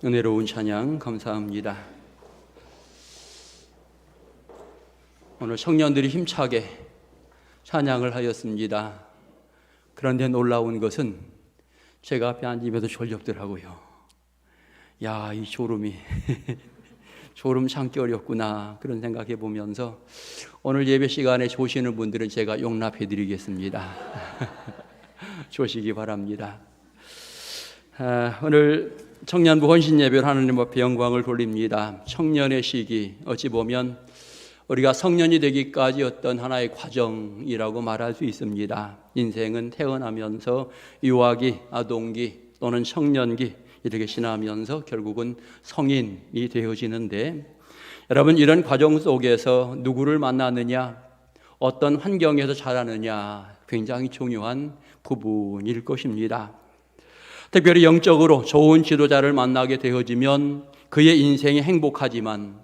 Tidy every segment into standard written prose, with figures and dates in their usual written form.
은혜로운 찬양 감사합니다. 오늘 청년들이 힘차게 찬양을 하였습니다. 그런데 놀라운 것은 제가 앞에 앉으면서 졸렵더라고요. 야, 이 졸음이 졸음 참기 어렵구나, 그런 생각해 보면서 오늘 예배 시간에 조시는 분들은 제가 용납해 드리겠습니다. 조시기 바랍니다. 오늘 청년부 헌신 예배를 하나님 앞에 영광을 돌립니다. 청년의 시기, 어찌 보면 우리가 성년이 되기까지 어떤 하나의 과정이라고 말할 수 있습니다. 인생은 태어나면서 유아기, 아동기 또는 청년기 이렇게 지나면서 결국은 성인이 되어지는데, 여러분, 이런 과정 속에서 누구를 만나느냐, 어떤 환경에서 자라느냐 굉장히 중요한 부분일 것입니다. 특별히 영적으로 좋은 지도자를 만나게 되어지면 그의 인생이 행복하지만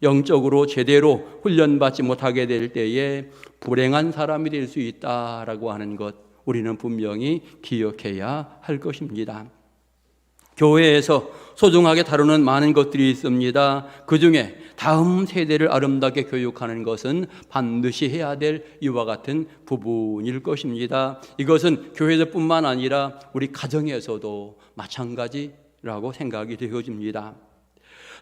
영적으로 제대로 훈련받지 못하게 될 때에 불행한 사람이 될 수 있다라고 하는 것, 우리는 분명히 기억해야 할 것입니다. 교회에서 소중하게 다루는 많은 것들이 있습니다. 그 중에 다음 세대를 아름답게 교육하는 것은 반드시 해야 될 이와 같은 부분일 것입니다. 이것은 교회뿐만 아니라 우리 가정에서도 마찬가지라고 생각이 되어집니다.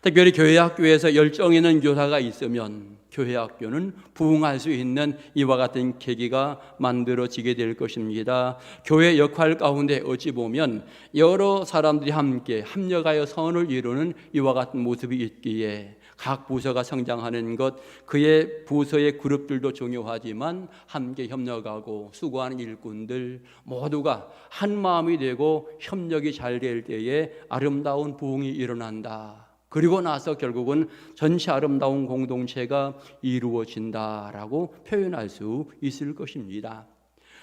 특별히 교회 학교에서 열정 있는 교사가 있으면 교회 학교는 부흥할 수 있는 이와 같은 계기가 만들어지게 될 것입니다. 교회 역할 가운데 어찌 보면 여러 사람들이 함께 합력하여 선을 이루는 이와 같은 모습이 있기에 각 부서가 성장하는 것, 그의 부서의 그룹들도 중요하지만 함께 협력하고 수고하는 일꾼들 모두가 한 마음이 되고 협력이 잘 될 때에 아름다운 부흥이 일어난다. 그리고 나서 결국은 전체 아름다운 공동체가 이루어진다라고 표현할 수 있을 것입니다.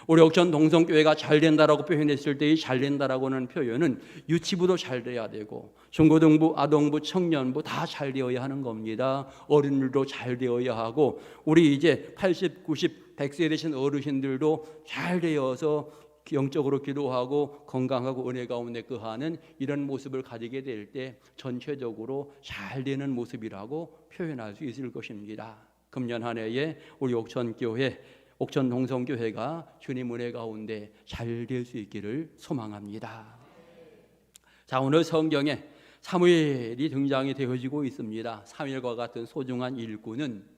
우리 옥천 동성교회가 잘 된다라고 표현했을 때 이 잘 된다라고 하는 표현은 유치부도 잘 돼야 되고 중고등부, 아동부, 청년부 다 잘 되어야 하는 겁니다. 어른들도 잘 되어야 하고 우리 이제 80, 90, 100세 되신 어르신들도 잘 되어서 영적으로 기도하고 건강하고 은혜 가운데 거하는 이런 모습을 가지게 될 때 전체적으로 잘 되는 모습이라고 표현할 수 있을 것입니다. 금년 한 해에 우리 옥천교회, 옥천 동성교회가 주님 은혜 가운데 잘 될 수 있기를 소망합니다. 자, 오늘 성경에 사무엘이 등장이 되어지고 있습니다. 사무엘과 같은 소중한 일꾼은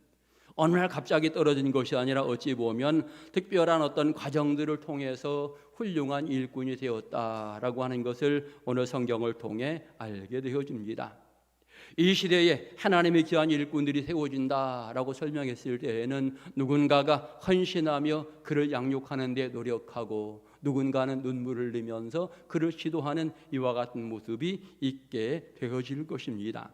어느 날 갑자기 떨어진 것이 아니라 어찌 보면 특별한 어떤 과정들을 통해서 훌륭한 일꾼이 되었다라고 하는 것을 오늘 성경을 통해 알게 되어집니다. 이 시대에 하나님의 귀한 일꾼들이 세워진다라고 설명했을 때에는 누군가가 헌신하며 그를 양육하는 데 노력하고 누군가는 눈물을 흘리면서 그를 지도하는 이와 같은 모습이 있게 되어질 것입니다.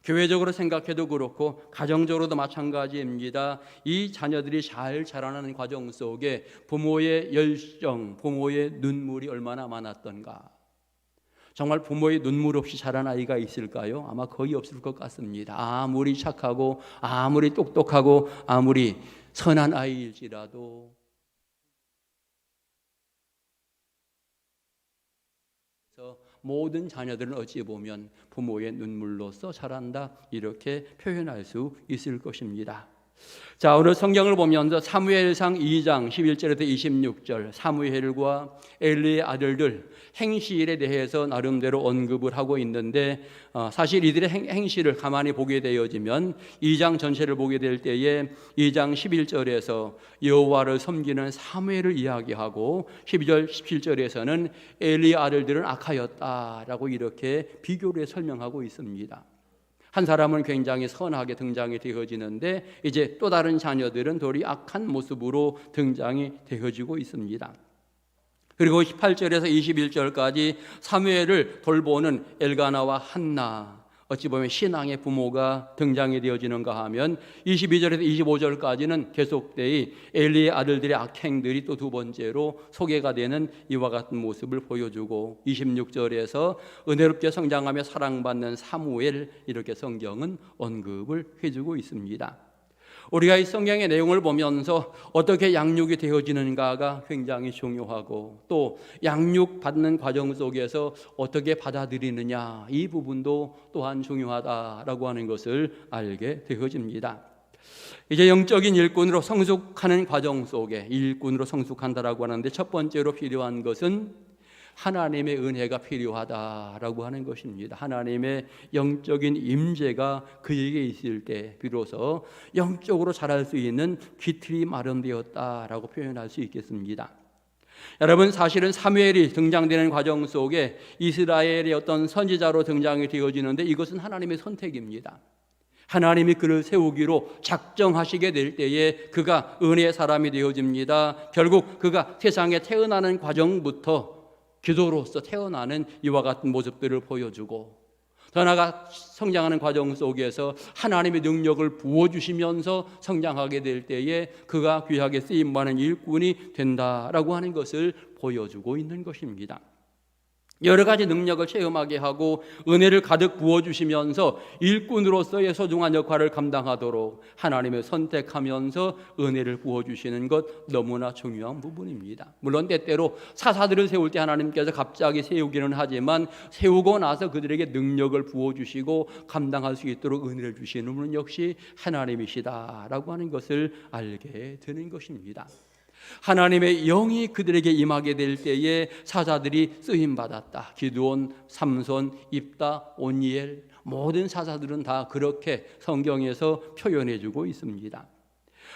교회적으로 생각해도 그렇고 가정적으로도 마찬가지입니다. 이 자녀들이 잘 자라나는 과정 속에 부모의 열정, 부모의 눈물이 얼마나 많았던가. 정말 부모의 눈물 없이 자란 아이가 있을까요? 아마 거의 없을 것 같습니다. 아무리 착하고 아무리 똑똑하고 아무리 선한 아이일지라도 모든 자녀들은 어찌 보면 부모의 눈물로써 자란다, 이렇게 표현할 수 있을 것입니다. 자, 오늘 성경을 보면서 사무엘상 2장 11절에서 26절 사무엘과 엘리의 아들들 행실에 대해서 나름대로 언급을 하고 있는데 사실 이들의 행실을 가만히 보게 되어지면 2장 전체를 보게 될 때에 2장 11절에서 여호와를 섬기는 사무엘을 이야기하고 12절 17절에서는 엘리의 아들들은 악하였다라고 이렇게 비교를 설명하고 있습니다. 한 사람은 굉장히 선하게 등장이 되어지는데 이제 또 다른 자녀들은 도리 악한 모습으로 등장이 되어지고 있습니다. 그리고 18절에서 21절까지 사무엘을 돌보는 엘가나와 한나, 어찌 보면 신앙의 부모가 등장이 되어지는가 하면 22절에서 25절까지는 계속되이 엘리의 아들들의 악행들이 또 두 번째로 소개가 되는 이와 같은 모습을 보여주고 26절에서 은혜롭게 성장하며 사랑받는 사무엘, 이렇게 성경은 언급을 해주고 있습니다. 우리가 이 성경의 내용을 보면서 어떻게 양육이 되어지는가가 굉장히 중요하고, 또 양육 받는 과정 속에서 어떻게 받아들이느냐, 이 부분도 또한 중요하다라고 하는 것을 알게 되어집니다. 이제 영적인 일꾼으로 성숙하는 과정 속에, 일꾼으로 성숙한다라고 하는데 첫 번째로 필요한 것은 하나님의 은혜가 필요하다라고 하는 것입니다. 하나님의 영적인 임재가 그에게 있을 때 비로소 영적으로 자랄 수 있는 기틀이 마련되었다라고 표현할 수 있겠습니다. 여러분, 사실은 사무엘이 등장되는 과정 속에 이스라엘의 어떤 선지자로 등장이 되어지는데 이것은 하나님의 선택입니다. 하나님이 그를 세우기로 작정하시게 될 때에 그가 은혜의 사람이 되어집니다. 결국 그가 세상에 태어나는 과정부터 기도로서 태어나는 이와 같은 모습들을 보여주고, 더 나아가 성장하는 과정 속에서 하나님의 능력을 부어주시면서 성장하게 될 때에 그가 귀하게 쓰임받는 일꾼이 된다라고 하는 것을 보여주고 있는 것입니다. 여러 가지 능력을 체험하게 하고 은혜를 가득 부어주시면서 일꾼으로서의 소중한 역할을 감당하도록 하나님을 선택하면서 은혜를 부어주시는 것, 너무나 중요한 부분입니다. 물론 때때로 사사들을 세울 때 하나님께서 갑자기 세우기는 하지만 세우고 나서 그들에게 능력을 부어주시고 감당할 수 있도록 은혜를 주시는 분은 역시 하나님이시다라고 하는 것을 알게 되는 것입니다. 하나님의 영이 그들에게 임하게 될 때에 사사들이 쓰임받았다. 기드온, 삼손, 입다, 온니엘, 모든 사사들은 다 그렇게 성경에서 표현해주고 있습니다.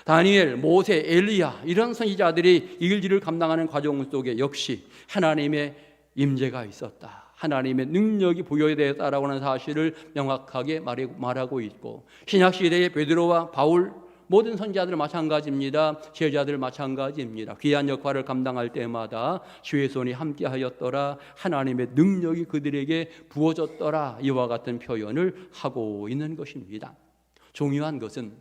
다니엘, 모세, 엘리야, 이런 선지자들이 일들을 감당하는 과정 속에 역시 하나님의 임재가 있었다, 하나님의 능력이 부여되었다라고 하는 사실을 명확하게 말하고 있고, 신약시대의 베드로와 바울, 모든 선지자들 마찬가지입니다. 제자들 마찬가지입니다. 귀한 역할을 감당할 때마다 주의 손이 함께하였더라, 하나님의 능력이 그들에게 부어졌더라, 이와 같은 표현을 하고 있는 것입니다. 중요한 것은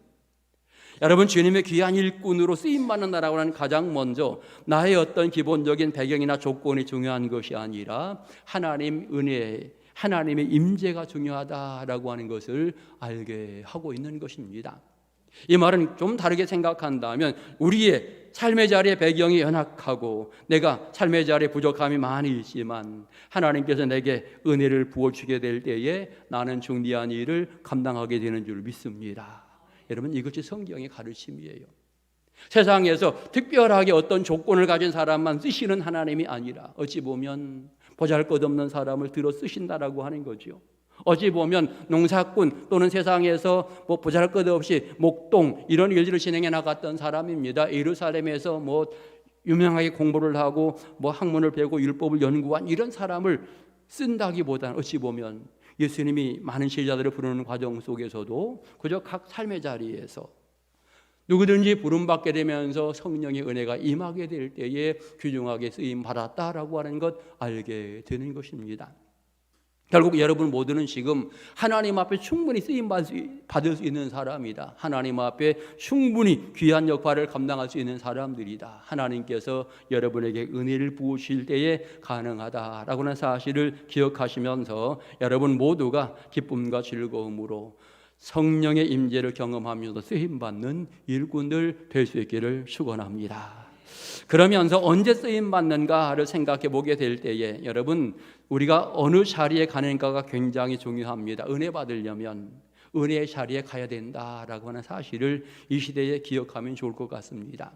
여러분, 주님의 귀한 일꾼으로 쓰임받는다라고 하는 가장 먼저 나의 어떤 기본적인 배경이나 조건이 중요한 것이 아니라 하나님 은혜, 하나님의 임재가 중요하다라고 하는 것을 알게 하고 있는 것입니다. 이 말은 좀 다르게 생각한다면 우리의 삶의 자리의 배경이 연약하고 내가 삶의 자리에 부족함이 많이 있지만 하나님께서 내게 은혜를 부어주게 될 때에 나는 중대한 일을 감당하게 되는 줄 믿습니다. 여러분, 이것이 성경의 가르침이에요. 세상에서 특별하게 어떤 조건을 가진 사람만 쓰시는 하나님이 아니라 어찌 보면 보잘것없는 사람을 들어 쓰신다라고 하는 거죠. 어찌 보면 농사꾼 또는 세상에서 보잘것없이 목동 이런 일들을 진행해 나갔던 사람입니다. 예루살렘에서 유명하게 공부를 하고 학문을 배우고 율법을 연구한 이런 사람을 쓴다기보다는 어찌 보면 예수님이 많은 제자들을 부르는 과정 속에서도 그저 각 삶의 자리에서 누구든지 부름받게 되면서 성령의 은혜가 임하게 될 때에 귀중하게 쓰임 받았다라고 하는 것 알게 되는 것입니다. 결국 여러분 모두는 지금 하나님 앞에 충분히 쓰임받을 수 있는 사람이다. 하나님 앞에 충분히 귀한 역할을 감당할 수 있는 사람들이다. 하나님께서 여러분에게 은혜를 부으실 때에 가능하다라고 하는 사실을 기억하시면서 여러분 모두가 기쁨과 즐거움으로 성령의 임재를 경험하면서 쓰임받는 일꾼들 될 수 있기를 축원합니다. 그러면서 언제 쓰임받는가를 생각해 보게 될 때에 여러분, 우리가 어느 자리에 가는가가 굉장히 중요합니다. 은혜 받으려면 은혜의 자리에 가야 된다라고 하는 사실을 이 시대에 기억하면 좋을 것 같습니다.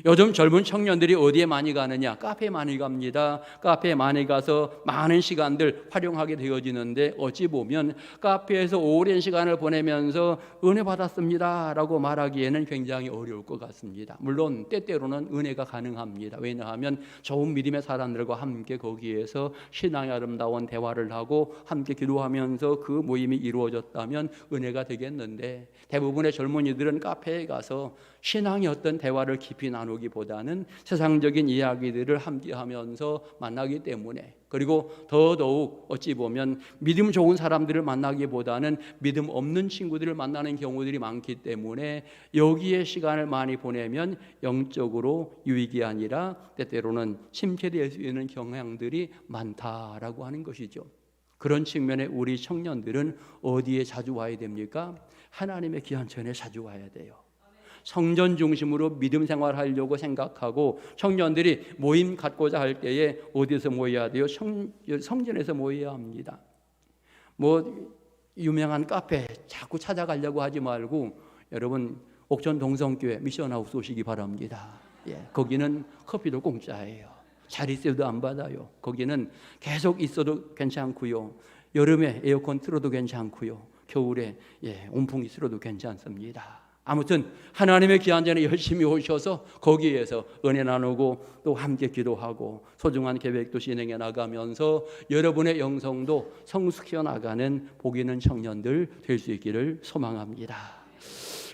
요즘 젊은 청년들이 어디에 많이 가느냐? 카페에 많이 갑니다. 카페에 많이 가서 많은 시간들 활용하게 되어지는데 어찌 보면 카페에서 오랜 시간을 보내면서 은혜 받았습니다 라고 말하기에는 굉장히 어려울 것 같습니다. 물론 때때로는 은혜가 가능합니다. 왜냐하면 좋은 믿음의 사람들과 함께 거기에서 신앙의 아름다운 대화를 하고 함께 기도하면서 그 모임이 이루어졌다면 은혜가 되겠는데, 대부분의 젊은이들은 카페에 가서 신앙의 어떤 대화를 깊이 나누기보다는 세상적인 이야기들을 함께하면서 만나기 때문에, 그리고 더더욱 어찌 보면 믿음 좋은 사람들을 만나기보다는 믿음 없는 친구들을 만나는 경우들이 많기 때문에 여기에 시간을 많이 보내면 영적으로 유익이 아니라 때때로는 침체될 수 있는 경향들이 많다라고 하는 것이죠. 그런 측면에 우리 청년들은 어디에 자주 와야 됩니까? 하나님의 귀한 전에 자주 와야 돼요. 성전 중심으로 믿음 생활하려고 생각하고 청년들이 모임 갖고자 할 때에 어디서 모여야 돼요? 성전에서 모여야 합니다. 뭐 유명한 카페 자꾸 찾아가려고 하지 말고 여러분 옥천 동성교회 미션하우스 오시기 바랍니다. 거기는 커피도 공짜예요. 자릿세도 안 받아요. 거기는 계속 있어도 괜찮고요. 여름에 에어컨 틀어도 괜찮고요. 겨울에 온풍이 틀어도 괜찮습니다. 아무튼 하나님의 귀한 전에 열심히 오셔서 거기에서 은혜 나누고 또 함께 기도하고 소중한 계획도 진행해 나가면서 여러분의 영성도 성숙해 나가는 복 있는 청년들 될 수 있기를 소망합니다.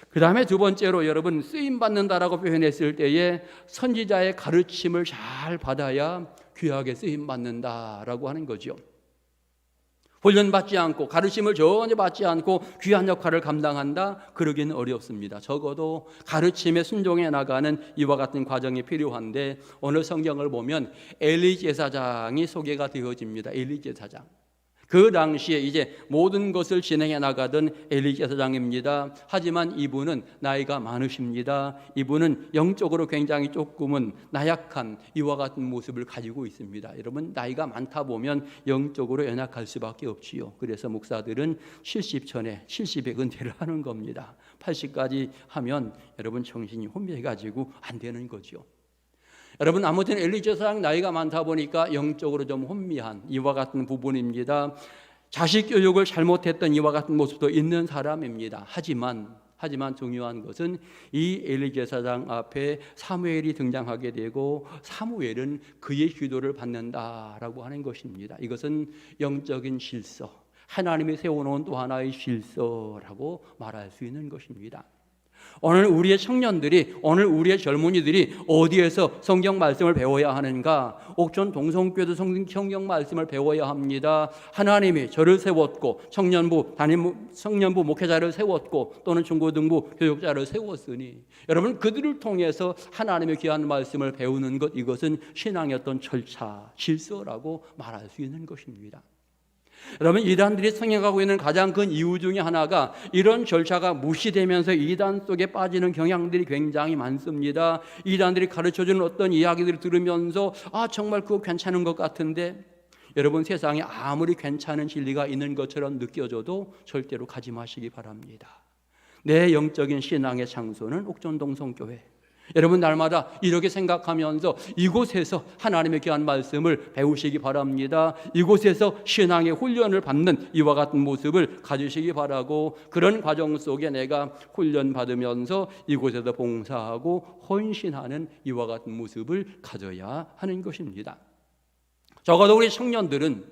그 다음에 두 번째로 여러분 쓰임받는다라고 표현했을 때에 선지자의 가르침을 잘 받아야 귀하게 쓰임받는다라고 하는 거죠. 훈련받지 않고 가르침을 전혀 받지 않고 귀한 역할을 감당한다? 그러기는 어렵습니다. 적어도 가르침에 순종해 나가는 이와 같은 과정이 필요한데 오늘 성경을 보면 엘리 제사장이 소개가 되어집니다. 엘리 제사장. 그 당시에 이제 모든 것을 진행해 나가던 엘리 제사장입니다. 하지만 이분은 나이가 많으십니다. 이분은 영적으로 굉장히 조금은 나약한 이와 같은 모습을 가지고 있습니다. 여러분 나이가 많다 보면 영적으로 연약할 수밖에 없지요. 그래서 목사들은 70전에 70에 은퇴를 하는 겁니다. 80까지 하면 여러분 정신이 혼미해가지고 안 되는 거죠. 여러분 아무튼 엘리 제사장 나이가 많다 보니까 영적으로 좀 혼미한 이와 같은 부분입니다. 자식 교육을 잘못했던 이와 같은 모습도 있는 사람입니다. 하지만 중요한 것은 이 엘리 제사장 앞에 사무엘이 등장하게 되고 사무엘은 그의 기도를 받는다라고 하는 것입니다. 이것은 영적인 질서, 하나님이 세워놓은 또 하나의 질서라고 말할 수 있는 것입니다. 오늘 우리의 청년들이, 오늘 우리의 젊은이들이 어디에서 성경 말씀을 배워야 하는가? 옥천 동성교회도 성경 말씀을 배워야 합니다. 하나님이 저를 세웠고 청년부, 청년부 목회자를 세웠고 또는 중고등부 교육자를 세웠으니 여러분 그들을 통해서 하나님의 귀한 말씀을 배우는 것, 이것은 신앙의 어떤 절차, 질서라고 말할 수 있는 것입니다. 여러분 이단들이 성행하고 있는 가장 큰 이유 중에 하나가 이런 절차가 무시되면서 이단 속에 빠지는 경향들이 굉장히 많습니다. 이단들이 가르쳐주는 어떤 이야기들을 들으면서 정말 그거 괜찮은 것 같은데 여러분 세상에 아무리 괜찮은 진리가 있는 것처럼 느껴져도 절대로 가지 마시기 바랍니다. 내 영적인 신앙의 장소는 옥천동성교회. 여러분 날마다 이렇게 생각하면서 이곳에서 하나님의 귀한 말씀을 배우시기 바랍니다. 이곳에서 신앙의 훈련을 받는 이와 같은 모습을 가지시기 바라고 그런 과정 속에 내가 훈련 받으면서 이곳에서 봉사하고 헌신하는 이와 같은 모습을 가져야 하는 것입니다. 적어도 우리 청년들은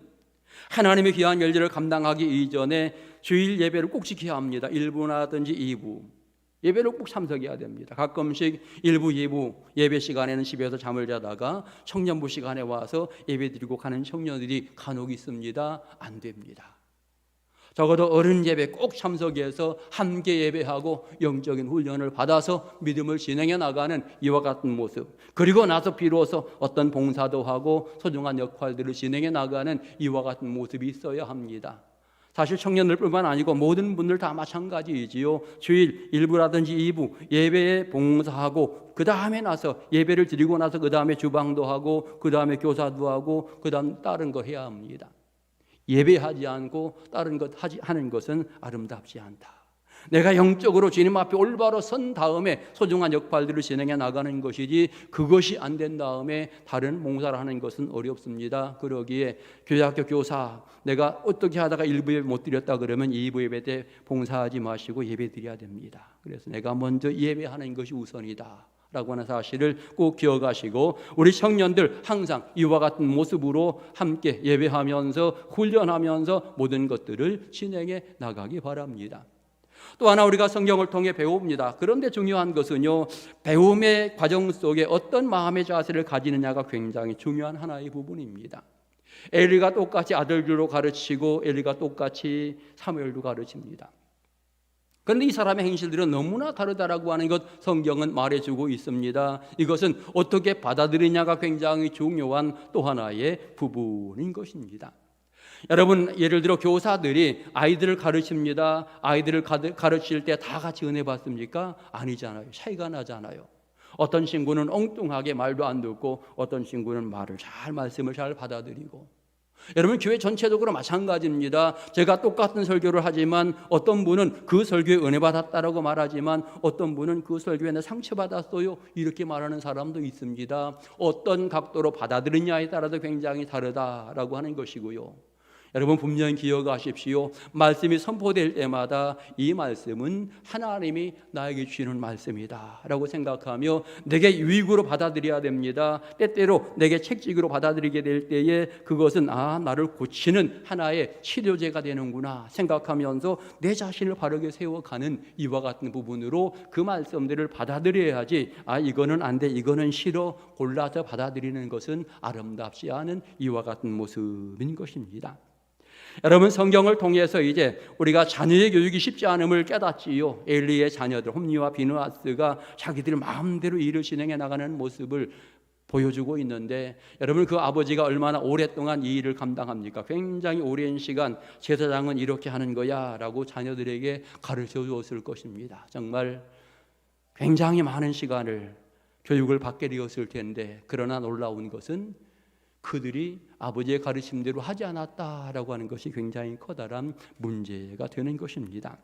하나님의 귀한 열매를 감당하기 이전에 주일 예배를 꼭 지켜야 합니다. 1부나든지 2부 예배를 꼭 참석해야 됩니다. 가끔씩 1부, 2부 예배 시간에는 집에서 잠을 자다가 청년부 시간에 와서 예배 드리고 가는 청년들이 간혹 있습니다. 안 됩니다. 적어도 어른 예배 꼭 참석해서 함께 예배하고 영적인 훈련을 받아서 믿음을 진행해 나가는 이와 같은 모습, 그리고 나서 비로소 어떤 봉사도 하고 소중한 역할들을 진행해 나가는 이와 같은 모습이 있어야 합니다. 사실 청년들뿐만 아니고 모든 분들 다 마찬가지이지요. 주일 1부라든지 2부 예배에 봉사하고 그 다음에 나서 예배를 드리고 나서 그 다음에 주방도 하고 그 다음에 교사도 하고 그 다음 다른 거 해야 합니다. 예배하지 않고 다른 것 하는 것은 아름답지 않다. 내가 영적으로 주님 앞에 올바로 선 다음에 소중한 역할들을 진행해 나가는 것이지 그것이 안 된 다음에 다른 봉사를 하는 것은 어렵습니다. 그러기에 교회학교 교사 내가 어떻게 하다가 1부 예배 못 드렸다 그러면 2부 예배 때 봉사하지 마시고 예배 드려야 됩니다. 그래서 내가 먼저 예배하는 것이 우선이다 라고 하는 사실을 꼭 기억하시고 우리 청년들 항상 이와 같은 모습으로 함께 예배하면서 훈련하면서 모든 것들을 진행해 나가기 바랍니다. 또 하나 우리가 성경을 통해 배웁니다. 그런데 중요한 것은요, 배움의 과정 속에 어떤 마음의 자세를 가지느냐가 굉장히 중요한 하나의 부분입니다. 엘리가 똑같이 아들들로 가르치고 엘리가 똑같이 사무엘도 가르칩니다. 그런데 이 사람의 행실들은 너무나 다르다라고 하는 것 성경은 말해주고 있습니다. 이것은 어떻게 받아들이냐가 굉장히 중요한 또 하나의 부분인 것입니다. 여러분, 예를 들어 교사들이 아이들을 가르칩니다. 아이들을 가르칠 때 다 같이 은혜 받습니까? 아니잖아요. 차이가 나잖아요. 어떤 친구는 엉뚱하게 말도 안 듣고 어떤 친구는 말씀을 잘 받아들이고. 여러분, 교회 전체적으로 마찬가지입니다. 제가 똑같은 설교를 하지만 어떤 분은 그 설교에 은혜 받았다라고 말하지만 어떤 분은 그 설교에 나 상처받았어요 이렇게 말하는 사람도 있습니다. 어떤 각도로 받아들이냐에 따라서 굉장히 다르다라고 하는 것이고요. 여러분, 분명히 기억하십시오. 말씀이 선포될 때마다 이 말씀은 하나님이 나에게 주시는 말씀이다 라고 생각하며 내게 유익으로 받아들여야 됩니다. 때때로 내게 책찍으로 받아들이게 될 때에 그것은 나를 고치는 하나의 치료제가 되는구나 생각하면서 내 자신을 바르게 세워가는 이와 같은 부분으로 그 말씀들을 받아들여야지 이거는 안 돼, 이거는 싫어 골라서 받아들이는 것은 아름답지 않은 이와 같은 모습인 것입니다. 여러분, 성경을 통해서 이제 우리가 자녀의 교육이 쉽지 않음을 깨닫지요. 엘리의 자녀들 홈리와 비느하스가 자기들 마음대로 일을 진행해 나가는 모습을 보여주고 있는데 여러분, 그 아버지가 얼마나 오랫동안 이 일을 감당합니까? 굉장히 오랜 시간 제사장은 이렇게 하는 거야 라고 자녀들에게 가르쳐 주었을 것입니다. 정말 굉장히 많은 시간을 교육을 받게 되었을 텐데 그러나 놀라운 것은 그들이 아버지의 가르침대로 하지 않았다라고 하는 것이 굉장히 커다란 문제가 되는 것입니다.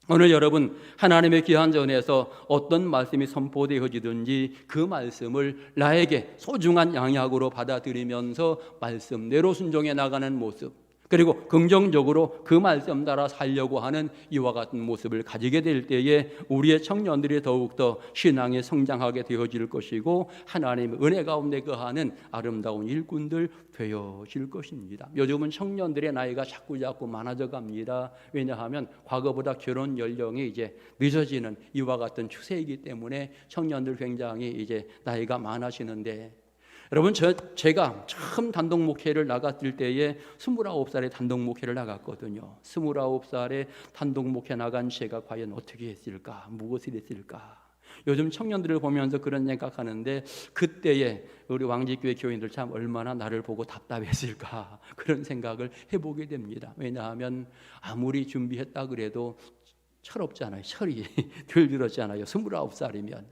오늘 여러분, 하나님의 귀한 전에서 어떤 말씀이 선포되어지든지 그 말씀을 나에게 소중한 양약으로 받아들이면서 말씀대로 순종해 나가는 모습, 그리고 긍정적으로 그 말씀 따라 살려고 하는 이와 같은 모습을 가지게 될 때에 우리의 청년들이 더욱더 신앙에 성장하게 되어질 것이고 하나님의 은혜 가운데 거하는 아름다운 일꾼들 되어질 것입니다. 요즘은 청년들의 나이가 자꾸 많아져 갑니다. 왜냐하면 과거보다 결혼 연령이 이제 늦어지는 이와 같은 추세이기 때문에 청년들 굉장히 이제 나이가 많아지는데 여러분, 제가 처음 단독 목회를 나갔을 때에 29살에 단독 목회를 나갔거든요. 29살에 단독 목회 나간 제가 과연 어떻게 했을까? 무엇을 했을까? 요즘 청년들을 보면서 그런 생각하는데 그때에 우리 왕집교회 교인들 참 얼마나 나를 보고 답답했을까? 그런 생각을 해보게 됩니다. 왜냐하면 아무리 준비했다 그래도 철없잖아요. 철이 덜 들었잖아요. 29살이면.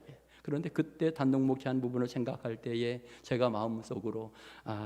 그런데 그때 단독 목회한 부분을 생각할 때에 제가 마음속으로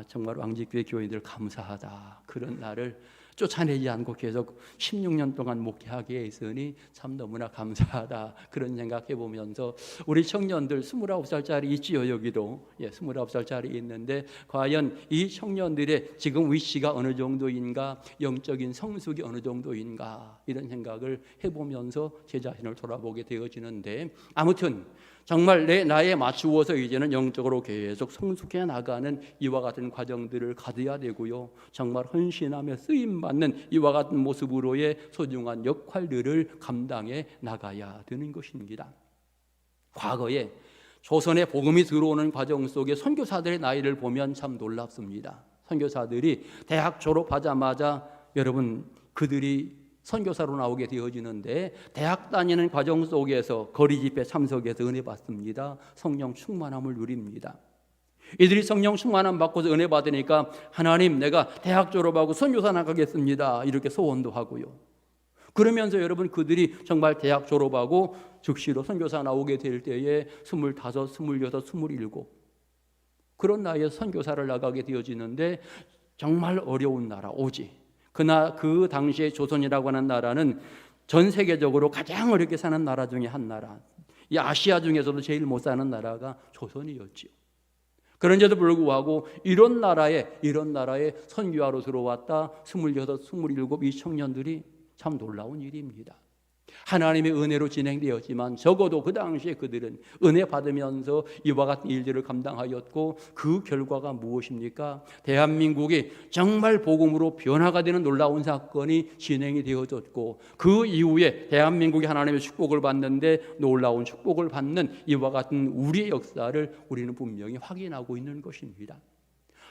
정말 왕집교회 교인들 감사하다. 그런 나를 쫓아내지 않고 계속 16년 동안 목회하게 했으니 참 너무나 감사하다. 그런 생각해 보면서 우리 청년들 29살짜리 있지요. 여기도 29살짜리 있는데 과연 이 청년들의 지금 위치가 어느 정도인가, 영적인 성숙이 어느 정도인가, 이런 생각을 해보면서 제 자신을 돌아보게 되어지는데 아무튼 정말 내 나에 맞추어서 이제는 영적으로 계속 성숙해 나가는 이와 같은 과정들을 가져야 되고요. 정말 헌신하며 쓰임받는 이와 같은 모습으로의 소중한 역할들을 감당해 나가야 되는 것입니다. 과거에 조선에 복음이 들어오는 과정 속에 선교사들의 나이를 보면 참 놀랍습니다. 선교사들이 대학 졸업하자마자 여러분 그들이 선교사로 나오게 되어지는데 대학 다니는 과정 속에서 거리 집회 참석해서 은혜 받습니다. 성령 충만함을 누립니다. 이들이 성령 충만함 받고서 은혜 받으니까 하나님, 내가 대학 졸업하고 선교사 나가겠습니다. 이렇게 소원도 하고요. 그러면서 여러분 그들이 정말 대학 졸업하고 즉시로 선교사 나오게 될 때에 25, 26, 27 그런 나이에 선교사를 나가게 되어지는데 정말 어려운 나라 오지. 그 당시에 조선이라고 하는 나라는 전 세계적으로 가장 어렵게 사는 나라 중에 한 나라. 이 아시아 중에서도 제일 못 사는 나라가 조선이었죠. 그런데도 불구하고 이런 나라에 선교하러 들어왔다 26, 27 이 청년들이 참 놀라운 일입니다. 하나님의 은혜로 진행되었지만 적어도 그 당시에 그들은 은혜 받으면서 이와 같은 일들을 감당하였고 그 결과가 무엇입니까? 대한민국이 정말 복음으로 변화가 되는 놀라운 사건이 진행이 되어졌고 그 이후에 대한민국이 하나님의 축복을 받는데 놀라운 축복을 받는 이와 같은 우리의 역사를 우리는 분명히 확인하고 있는 것입니다.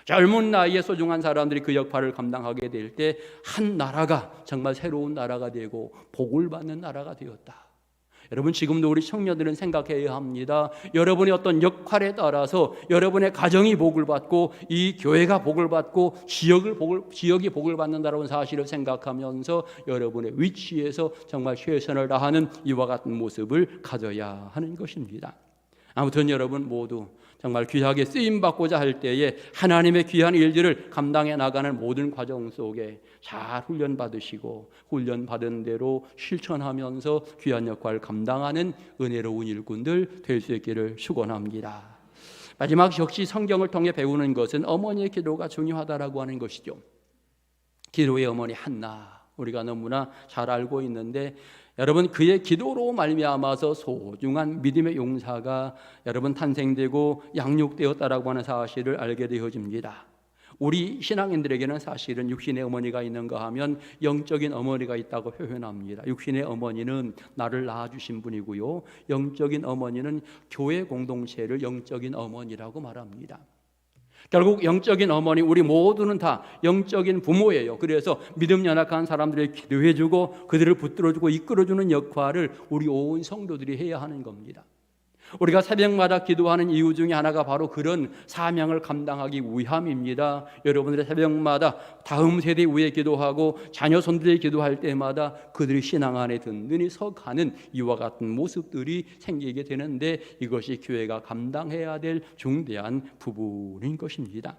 젊은 나이에 소중한 사람들이 그 역할을 감당하게 될 때 한 나라가 정말 새로운 나라가 되고 복을 받는 나라가 되었다. 여러분, 지금도 우리 청년들은 생각해야 합니다. 여러분의 어떤 역할에 따라서 여러분의 가정이 복을 받고 이 교회가 복을 받고 지역이 복을 받는다는 사실을 생각하면서 여러분의 위치에서 정말 최선을 다하는 이와 같은 모습을 가져야 하는 것입니다. 아무튼 여러분 모두 정말 귀하게 쓰임받고자 할 때에 하나님의 귀한 일들을 감당해 나가는 모든 과정 속에 잘 훈련받으시고 훈련받은 대로 실천하면서 귀한 역할을 감당하는 은혜로운 일꾼들 될 수 있기를 축원합니다. 마지막 역시 성경을 통해 배우는 것은 어머니의 기도가 중요하다라고 하는 것이죠. 기도의 어머니 한나, 우리가 너무나 잘 알고 있는데 여러분, 그의 기도로 말미암아서 소중한 믿음의 용사가 여러분 탄생되고 양육되었다라고 하는 사실을 알게 되어집니다. 우리 신앙인들에게는 사실은 육신의 어머니가 있는가 하면 영적인 어머니가 있다고 표현합니다. 육신의 어머니는 나를 낳아주신 분이고요, 영적인 어머니는 교회 공동체를 영적인 어머니라고 말합니다. 결국 영적인 어머니, 우리 모두는 다 영적인 부모예요. 그래서 믿음 연약한 사람들에게 기도해주고 그들을 붙들어주고 이끌어주는 역할을 우리 온 성도들이 해야 하는 겁니다. 우리가 새벽마다 기도하는 이유 중에 하나가 바로 그런 사명을 감당하기 위함입니다. 여러분들의 새벽마다 다음 세대 위에 기도하고 자녀 손들에 기도할 때마다 그들이 신앙 안에 든든히 서가는 이와 같은 모습들이 생기게 되는데 이것이 교회가 감당해야 될 중대한 부분인 것입니다.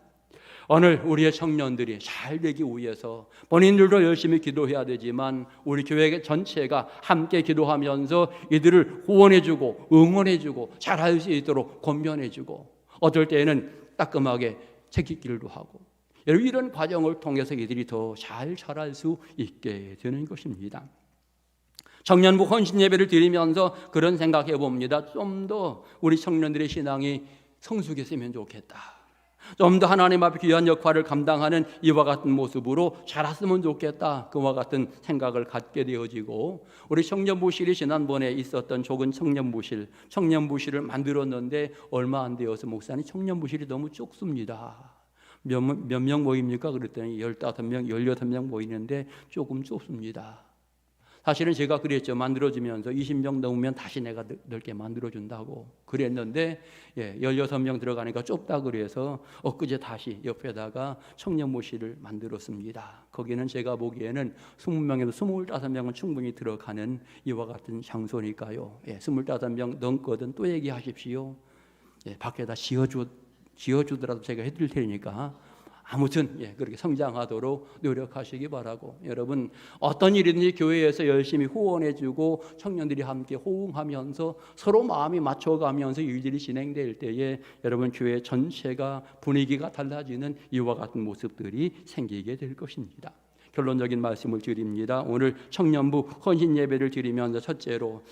오늘 우리의 청년들이 잘 되기 위해서 본인들도 열심히 기도해야 되지만 우리 교회 전체가 함께 기도하면서 이들을 후원해주고 응원해주고 잘할 수 있도록 권면해주고 어떨 때에는 따끔하게 책임질도 하고 여러분, 이런 과정을 통해서 이들이 더 잘 자랄 수 있게 되는 것입니다. 청년부 헌신 예배를 드리면서 그런 생각해 봅니다. 좀 더 우리 청년들의 신앙이 성숙했으면 좋겠다. 좀 더 하나님 앞에 귀한 역할을 감당하는 이와 같은 모습으로 자랐으면 좋겠다. 그와 같은 생각을 갖게 되어지고 우리 청년부실이 지난번에 있었던 좁은 청년부실을 만들었는데 얼마 안 되어서 목사님 청년부실이 너무 좁습니다. 몇 명 모입니까? 그랬더니 15명, 16명 모이는데 조금 좁습니다. 사실은 제가 그랬죠. 만들어지면서 20명 넘으면 다시 내가 넓게 만들어준다고 그랬는데 16명 들어가니까 좁다 그래서 엊그제 다시 옆에다가 청년모실을 만들었습니다. 거기는 제가 보기에는 20명에서 25명은 충분히 들어가는 이와 같은 장소니까요. 25명 넘거든 또 얘기하십시오. 밖에다 지어주더라도 제가 해드릴 테니까 아무튼 그렇게 성장하도록 노력하시기 바라고, 여러분 어떤 일이든지 교회에서 열심히 후원해주고 청년들이 함께 호응하면서 서로 마음이 맞춰가면서 일들이 진행될 때에 여러분 교회 전체가 분위기가 달라지는 이와 같은 모습들이 생기게 될 것입니다. 결론적인 말씀을 드립니다. 오늘 청년부 헌신 예배를 드리면서 첫째로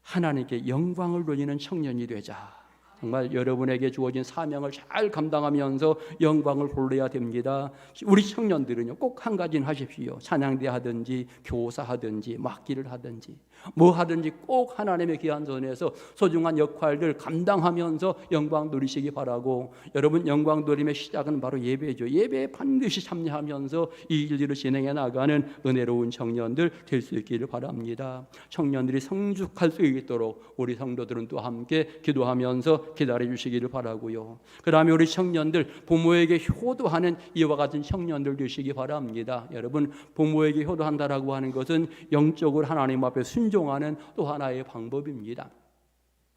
하나님께 영광을 돌리는 청년이 되자. 정말 여러분에게 주어진 사명을 잘 감당하면서 영광을 돌려야 됩니다. 우리 청년들은요, 꼭 한 가지는 하십시오. 찬양대 하든지 교사하든지 막기를 하든지 뭐 하든지 꼭 하나님의 귀한 손에서 소중한 역할들 감당하면서 영광 누리시기 바라고, 여러분 영광 누림의 시작은 바로 예배죠. 예배에 반드시 참여하면서 이 일들을 진행해 나가는 은혜로운 청년들 될 수 있기를 바랍니다. 청년들이 성숙할 수 있도록 우리 성도들은 또 함께 기도하면서 기다려 주시기를 바라고요. 그 다음에 우리 청년들 부모에게 효도하는 이와 같은 청년들 되시기 바랍니다. 여러분 부모에게 효도한다라고 하는 것은 영적으로 하나님 앞에 순종하는 또 하나의 방법입니다.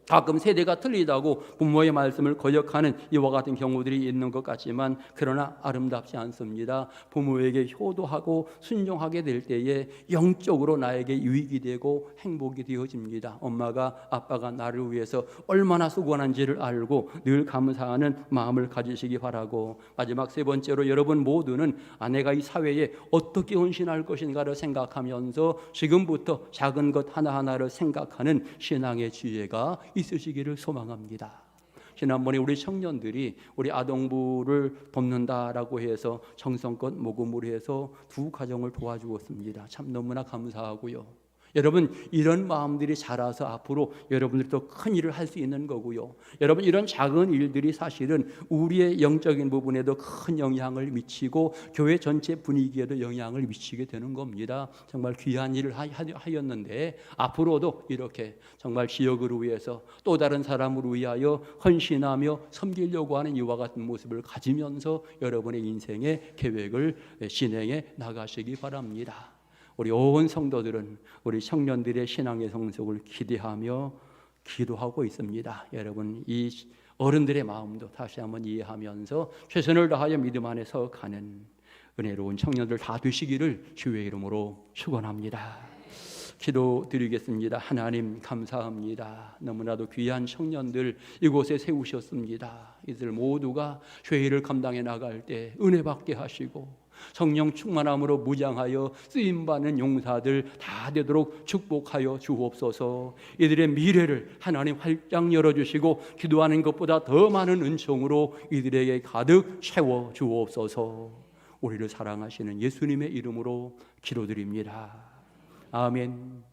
가끔 세대가 틀리다고 부모의 말씀을 거역하는 이와 같은 경우들이 있는 것 같지만 그러나 아름답지 않습니다. 부모에게 효도하고 순종하게 될 때에 영적으로 나에게 유익이 되고 행복이 되어집니다. 엄마가 아빠가 나를 위해서 얼마나 수고하는지를 알고 늘 감사하는 마음을 가지시기 바라고, 마지막 세 번째로 여러분 모두는 아내가 이 사회에 어떻게 헌신할 것인가를 생각하면서 지금부터 작은 것 하나하나를 생각하는 신앙의 지혜가 있으시기를 소망합니다. 지난번에 우리 청년들이 우리 아동부를 돕는다라고 해서 정성껏 모금을 해서 두 가정을 도와주었습니다. 참 너무나 감사하고요. 여러분, 이런 마음들이 자라서 앞으로 여러분들이 더 큰 일을 할 수 있는 거고요. 여러분, 이런 작은 일들이 사실은 우리의 영적인 부분에도 큰 영향을 미치고 교회 전체 분위기에도 영향을 미치게 되는 겁니다. 정말 귀한 일을 하였는데 앞으로도 이렇게 정말 지역을 위해서 또 다른 사람을 위하여 헌신하며 섬기려고 하는 이와 같은 모습을 가지면서 여러분의 인생의 계획을 진행해 나가시기 바랍니다. 우리 온 성도들은 우리 청년들의 신앙의 성숙을 기대하며 기도하고 있습니다. 여러분, 이 어른들의 마음도 다시 한번 이해하면서 최선을 다하여 믿음 안에 서가는 은혜로운 청년들 다 되시기를 주의 이름으로 축원합니다. 기도드리겠습니다. 하나님 감사합니다. 너무나도 귀한 청년들 이곳에 세우셨습니다. 이들 모두가 죄를 감당해 나갈 때 은혜 받게 하시고 성령 충만함으로 무장하여 쓰임받는 용사들 다 되도록 축복하여 주옵소서. 이들의 미래를 하나님 활짝 열어주시고 기도하는 것보다 더 많은 은총으로 이들에게 가득 채워 주옵소서. 우리를 사랑하시는 예수님의 이름으로 기도드립니다. 아멘.